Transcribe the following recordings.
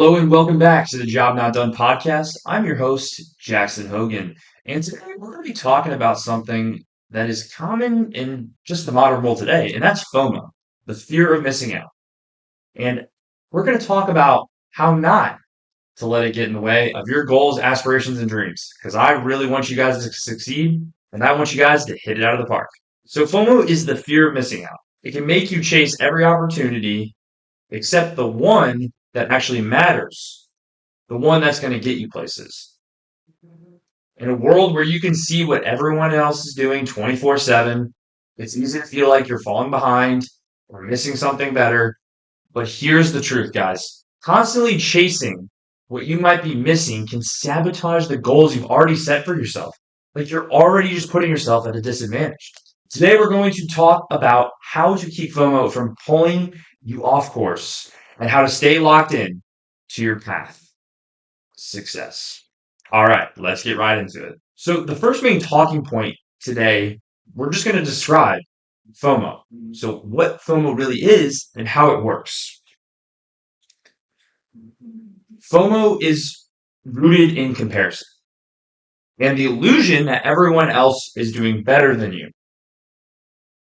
Hello and welcome back to the Job Not Done podcast. I'm your host, Jackson Hogan. And today we're going to be talking about something that is common in just the modern world today, and that's FOMO, the fear of missing out. And we're going to talk about how not to let it get in the way of your goals, aspirations, and dreams. Because I really want you guys to succeed, and I want you guys to hit it out of the park. So FOMO is the fear of missing out. It can make you chase every opportunity except the one that actually matters, the one that's going to get you places. In a world where you can see what everyone else is doing 24/7, it's easy to feel like you're falling behind or missing something better. But here's the truth, guys. Constantly chasing what you might be missing can sabotage the goals you've already set for yourself. Like you're already just putting yourself at a disadvantage. Today, we're going to talk about how to keep FOMO from pulling you off course and how to stay locked in to your path success. All right, let's get right into it. So, the first main talking point today, we're just going to describe FOMO. So, what FOMO really is and how it works. FOMO is rooted in comparison and the illusion that everyone else is doing better than you.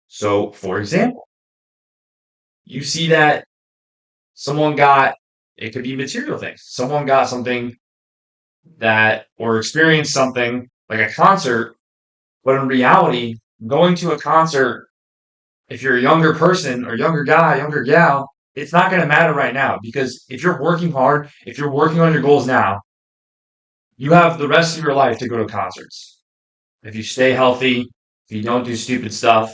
So, for example, you see that someone got, it could be material things, someone got something that, or experienced something like a concert. But in reality, going to a concert, if you're a younger person or younger guy, younger gal, it's not going to matter right now because if you're working hard, if you're working on your goals now, you have the rest of your life to go to concerts. If you stay healthy, if you don't do stupid stuff,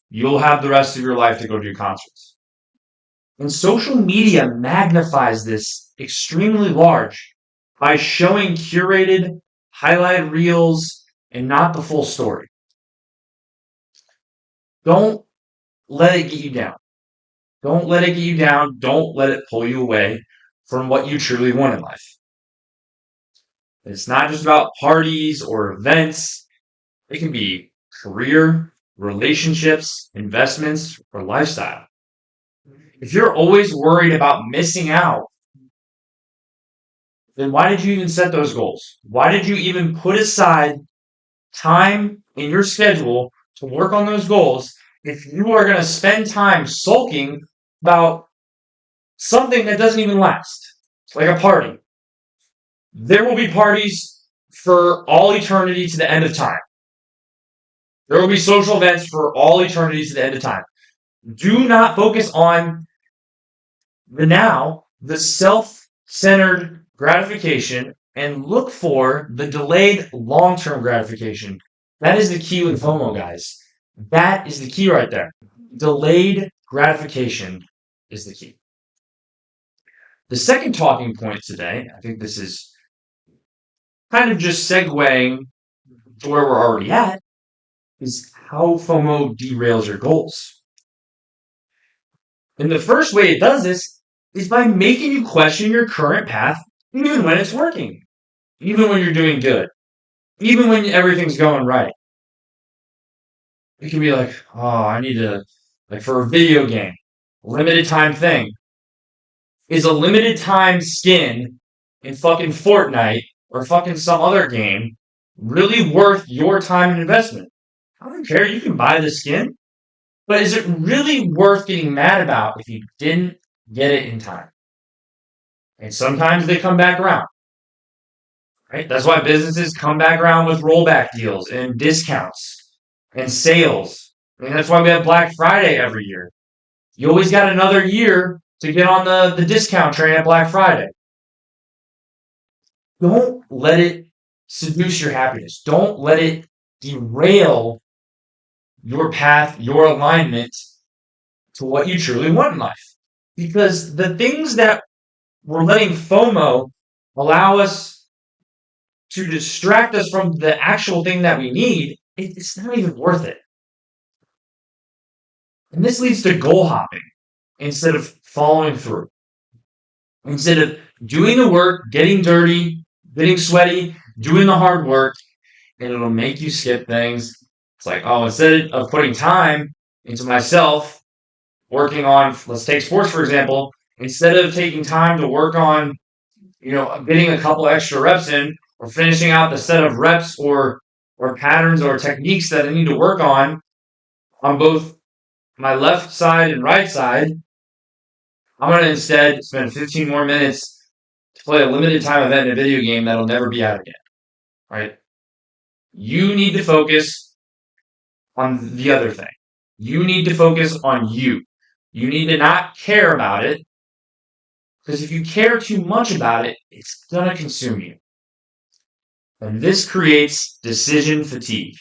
you'll have the rest of your life to go to concerts. And social media magnifies this extremely large by showing curated, highlight reels, and not the full story. Don't let it get you down. Don't let it get you down. Don't let it pull you away from what you truly want in life. It's not just about parties or events. It can be career, relationships, investments, or lifestyle. If you're always worried about missing out, then why did you even set those goals? Why did you even put aside time in your schedule to work on those goals if you are going to spend time sulking about something that doesn't even last, like a party? There will be parties for all eternity to the end of time. There will be social events for all eternity to the end of time. Do not focus on the now, the self-centered gratification, and look for the delayed long-term gratification. That is the key with FOMO, guys. That is the key right there. Delayed gratification is the key. The second talking point today, I think this is kind of just segueing to where we're already at, is how FOMO derails your goals. And the first way it does this is by making you question your current path, even when it's working, even when you're doing good, even when everything's going right. It can be like, oh, I need to, like for a video game, limited time thing. Is a limited time skin in fucking Fortnite or fucking some other game really worth your time and investment? I don't care. You can buy the skin. But is it really worth getting mad about if you didn't get it in time? And sometimes they come back around, right? That's why businesses come back around with rollback deals and discounts and sales. And that's why we have Black Friday every year. You always got another year to get on the discount train at Black Friday. Don't let it seduce your happiness. Don't let it derail your path, your alignment to what you truly want in life. Because the things that we're letting FOMO allow us to distract us from the actual thing that we need, it's not even worth it. And this leads to goal hopping instead of following through. Instead of doing the work, getting dirty, getting sweaty, doing the hard work, and it'll make you skip things. It's like, oh, instead of putting time into myself, working on, let's take sports for example, instead of taking time to work on getting a couple extra reps in, or finishing out the set of reps or patterns or techniques that I need to work on both my left side and right side, I'm going to instead spend 15 more minutes to play a limited time event in a video game that'll never be out again, right? You need to focus on the other thing. You need to focus on you. You need to not care about it, because if you care too much about it, it's going to consume you. And this creates decision fatigue.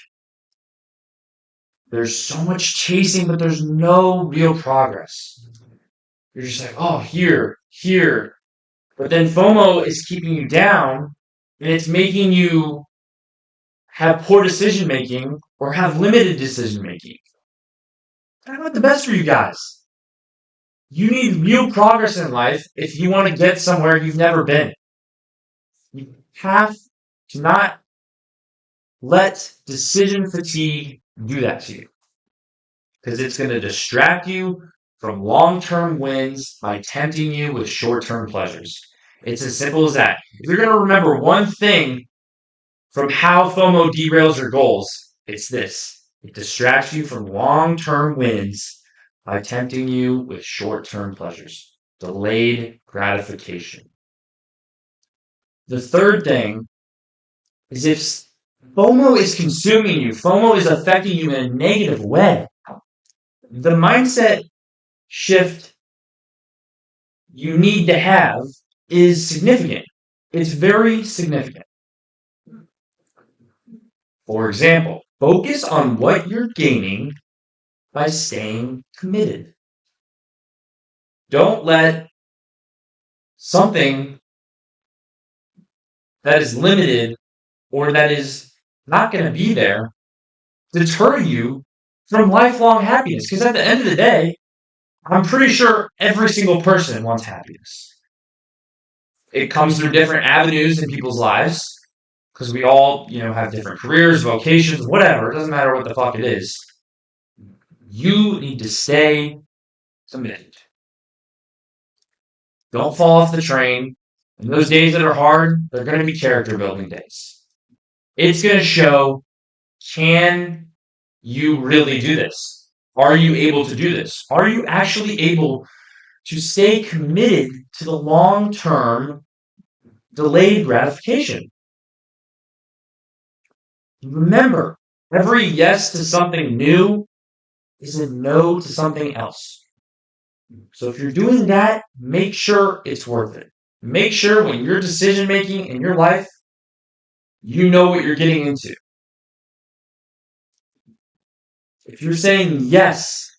There's so much chasing, but there's no real progress. You're just like, oh, here, here. But then FOMO is keeping you down, and it's making you have poor decision making or have limited decision making. I want the best for you guys. You need real progress in life if you want to get somewhere you've never been. You have to not let decision fatigue do that to you, because it's going to distract you from long-term wins by tempting you with short-term pleasures. It's as simple as that. If you're going to remember one thing from how FOMO derails your goals, it's this. It distracts you from long-term wins by tempting you with short-term pleasures. Delayed gratification. The third thing is, if FOMO is consuming you, FOMO is affecting you in a negative way, the mindset shift you need to have is significant. It's very significant. For example, focus on what you're gaining by staying committed. Don't let something that is limited or that is not going to be there deter you from lifelong happiness. Because at the end of the day, I'm pretty sure every single person wants happiness. It comes through different avenues in people's lives, because we all, have different careers, vocations, whatever. It doesn't matter what the fuck it is. You need to stay committed. Don't fall off the train. And those days that are hard, they're going to be character building days. It's going to show, can you really do this? Are you able to do this? Are you actually able to stay committed to the long-term delayed gratification? Remember, every yes to something new is a no to something else. So if you're doing that, make sure it's worth it. Make sure when you're decision making in your life, you know what you're getting into. If you're saying yes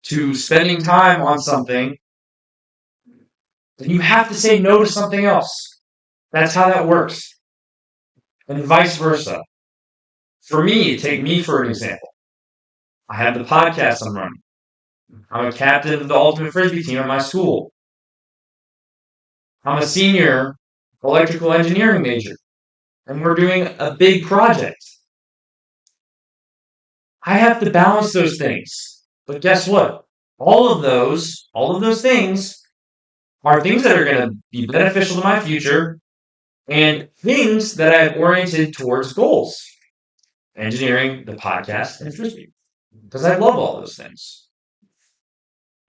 to spending time on something, then you have to say no to something else. That's how that works. And vice versa. For me, take me for an example. I have the podcast I'm running. I'm a captain of the Ultimate Frisbee team at my school. I'm a senior electrical engineering major, and we're doing a big project. I have to balance those things. But guess what? All of those things are things that are going to be beneficial to my future, and things that I've oriented towards goals. Engineering, the podcast, and frisbee. Because I love all those things.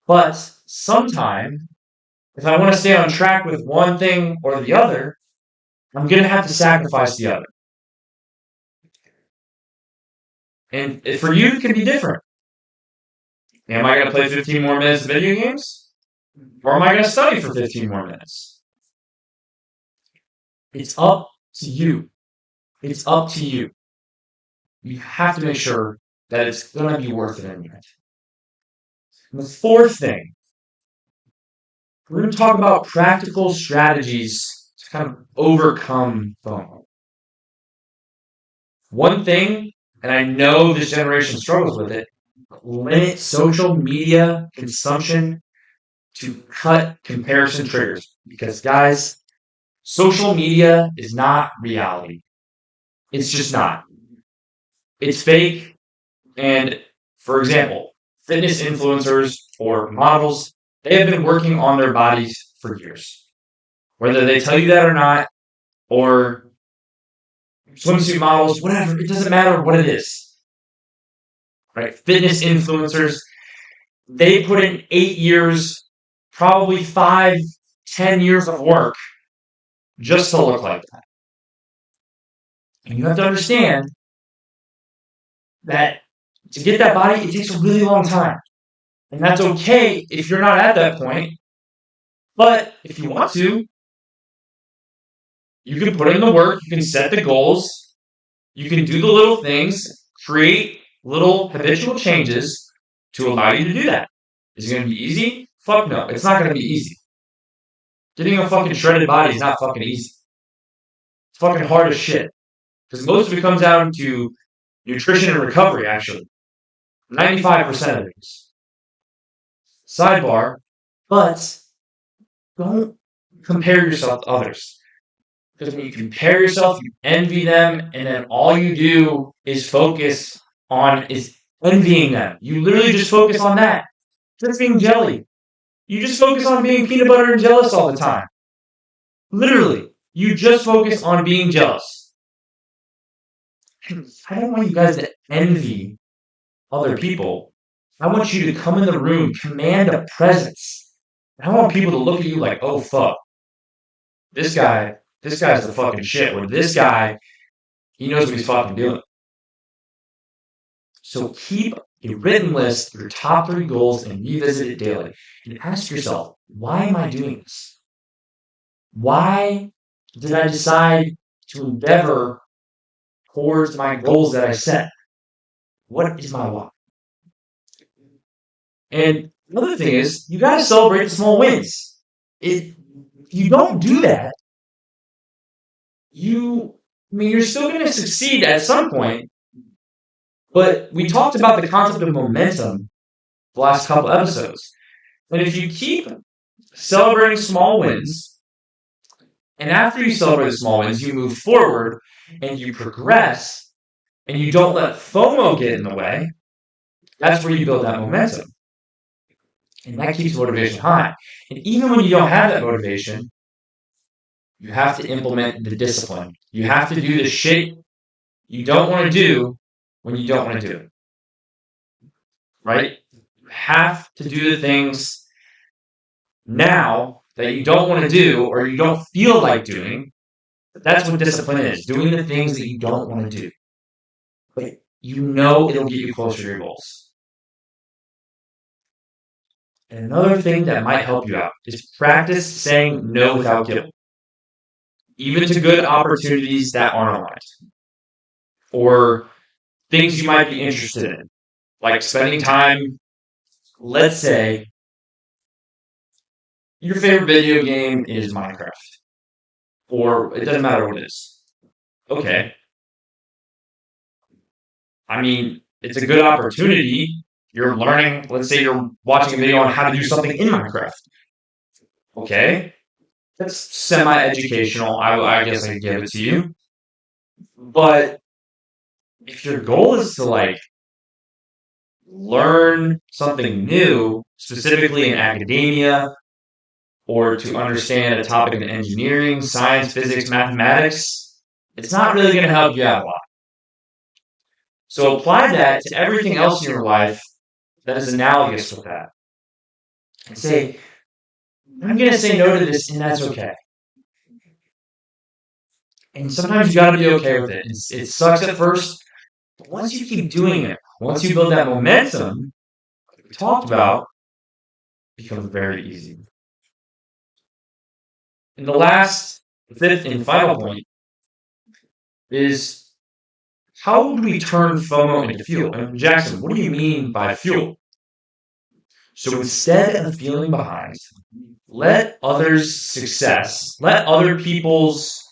But sometime, if I want to stay on track with one thing or the other, I'm going to have to sacrifice the other. And for you, it can be different. Am I going to play 15 more minutes of video games? Or am I going to study for 15 more minutes? It's up to you. It's up to you. You have to make sure that it's going to be worth it in the end. And the fourth thing, we're going to talk about practical strategies to kind of overcome FOMO. One thing, and I know this generation struggles with it, limit social media consumption to cut comparison triggers. Because, guys, social media is not reality. It's just not. It's fake. And, for example, fitness influencers or models, they have been working on their bodies for years. whether they tell you that or not, or swimsuit models, whatever. It doesn't matter what it is, right? Fitness influencers, they put in 8 years, probably 5, 10 years of work just to look like that. And you have to understand that to get that body, it takes a really long time. And that's okay if you're not at that point. But if you want to, you can put in the work, you can set the goals, you can do the little things, create little habitual changes to allow you to do that. Is it going to be easy? Fuck no. It's not going to be easy. Getting a fucking shredded body is not fucking easy. It's fucking hard as shit. Because most of it comes down to nutrition and recovery, actually. 95% of it is. Sidebar, but don't compare yourself to others. Because when you compare yourself, you envy them, and then all you do is envying them. You literally just focus on that. Just being jelly. You just focus on being peanut butter and jealous all the time. Literally. You just focus on being jealous. I don't want you guys to envy other people. I want you to come in the room, command a presence. I want people to look at you like, oh fuck, this guy's the fucking shit. Or this guy, he knows what he's fucking doing. So keep a written list of your top 3 goals and revisit it daily. And ask yourself, why am I doing this? Why did I decide to endeavor towards my goals that I set? What is my why? And another thing is, you got to celebrate the small wins. If you don't do that, you're still going to succeed at some point. But we talked about the concept of momentum the last couple episodes. And if you keep celebrating small wins, and after you celebrate the small wins, you move forward and you progress, and you don't let FOMO get in the way, that's where you build that momentum. And that keeps motivation high. And even when you don't have that motivation, you have to implement the discipline. You have to do the shit you don't want to do when you don't want to do it. Right? You have to do the things now that you don't want to do or you don't feel like doing. That's what discipline is. Doing the things that you don't want to do. But you know it'll get you closer to your goals. And another thing that might help you out is practice saying no without guilt. Even to good opportunities that aren't aligned. Or things you might be interested in. Like spending time, let's say, your favorite video game is Minecraft. Or it doesn't matter what it is. Okay. I mean, it's a good opportunity. You're learning, let's say you're watching a video on how to do something in Minecraft. Okay. That's semi-educational. I guess I can give it to you. But if your goal is to learn something new, specifically in academia, or to understand a topic in engineering, science, physics, mathematics, it's not really going to help you out a lot. So apply that to everything else in your life that is analogous with that. And say, I'm going to say no to this, and that's okay. And sometimes you got to be okay with it. It sucks at first, but once you keep doing it, once you build that momentum that we talked about, it becomes very easy. And the last, fifth, and final point is, how do we turn FOMO into fuel? And Jackson, what do you mean by fuel? So instead of feeling behind, let others' success, let other people's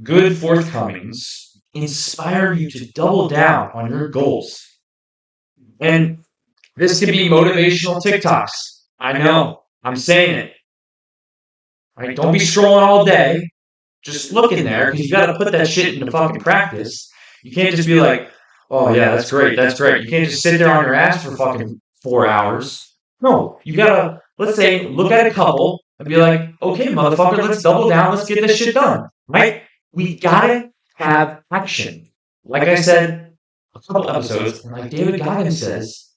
good forthcomings inspire you to double down on your goals. And this could be motivational TikToks. I know, I'm saying it. Right? Don't be scrolling all day. Just look in there, because you got to put that shit into fucking practice. You can't just be like, oh yeah, that's great, that's great. You can't just sit there on your ass for fucking 4 hours. No, you gotta, let's say, look at a couple, and be like, okay, motherfucker, let's double down, let's get this shit done, right? We gotta have action. Like I said a couple episodes, and like David Goggins says,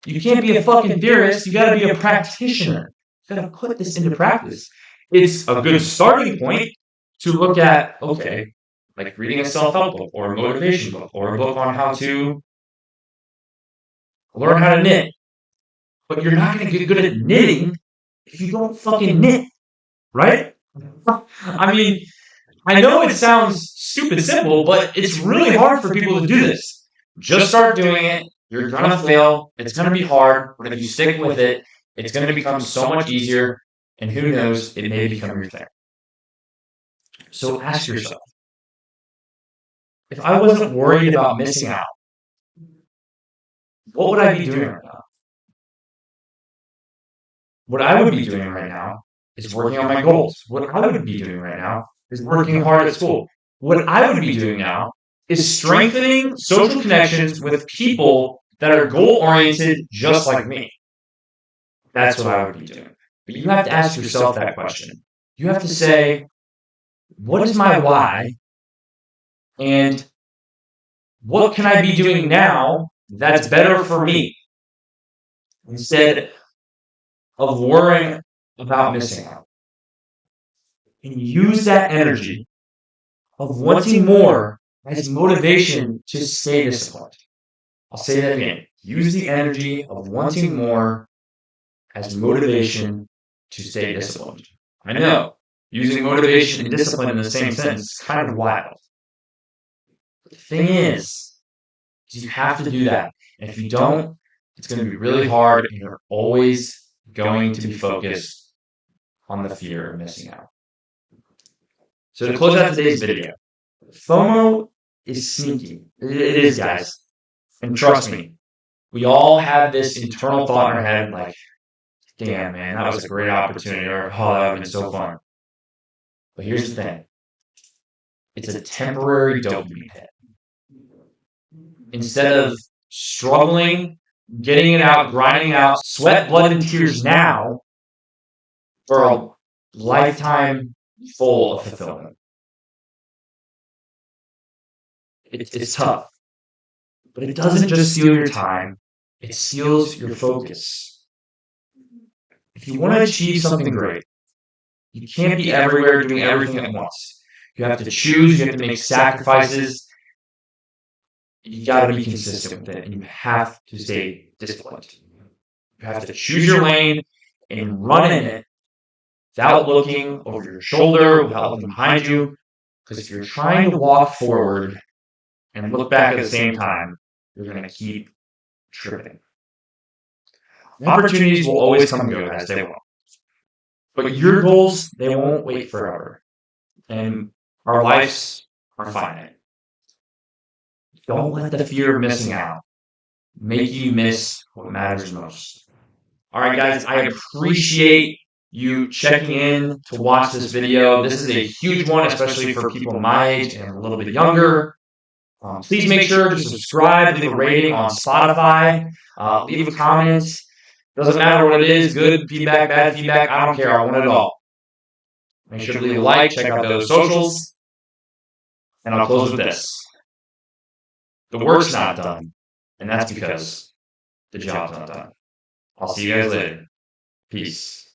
you can't be a fucking theorist, you gotta be a practitioner. You gotta put this into practice. It's a good starting point to look at, okay, like reading a self-help book or a motivation book or a book on how to learn how to knit. But you're not gonna get good at knitting if you don't fucking knit, right? I mean, I know it sounds stupid simple, but it's really hard for people to do this. Just start doing it. You're gonna fail. It's gonna be hard, but if you stick with it, it's gonna become so much easier. And who knows, it may become your thing. So ask yourself, if I wasn't worried about missing out, what would I be doing right now? What I would be doing right now is working on my goals. What I would be doing right now is working hard at school. What I would be doing now is strengthening social connections with people that are goal oriented just like me. That's what I would be doing. But you have to ask yourself that question. You have to say, what is my why? And what can I be doing now that's better for me? Instead of worrying about missing out. And use that energy of wanting more as motivation to stay disciplined. I'll say that again. Use the energy of wanting more as motivation to stay disciplined. I know, using motivation and discipline in the same sentence is kind of wild. But the thing is you have to do that. And if you don't, it's going to be really hard, and you're always going to be focused on the fear of missing out. So to close out today's video, FOMO is sneaky. It is, guys. And trust me, we all have this internal thought in our head like, damn, man, that was a great opportunity, or oh, that would have been so fun. But here's the thing, it's a temporary dopamine hit. Instead of struggling, getting it out, grinding out, sweat, blood, and tears now for a lifetime full of fulfillment. It's tough, but it doesn't just steal your time, it steals your focus. If you want to achieve something great, you can't be everywhere doing everything at once. You have to choose, you have to make sacrifices. You got to be consistent with it, and you have to stay disciplined. You have to choose your lane and run in it without looking over your shoulder, without looking behind you. Because if you're trying to walk forward and look back at the same time, you're going to keep tripping. Opportunities will always come and go, guys. They will. But your goals, they won't wait forever. And our lives are finite. Don't let the fear of missing out make you miss what matters most. All right, guys, I appreciate you checking in to watch this video. This is a huge one, especially for people my age and a little bit younger. Please make sure to subscribe, leave a rating on Spotify, leave a comment. Doesn't matter what it is, good feedback, bad feedback, I don't care. I want it all. Make sure to leave a like, check out those socials, and I'll close with this. The work's not done, and that's because the job's not done. I'll see you guys later. Peace.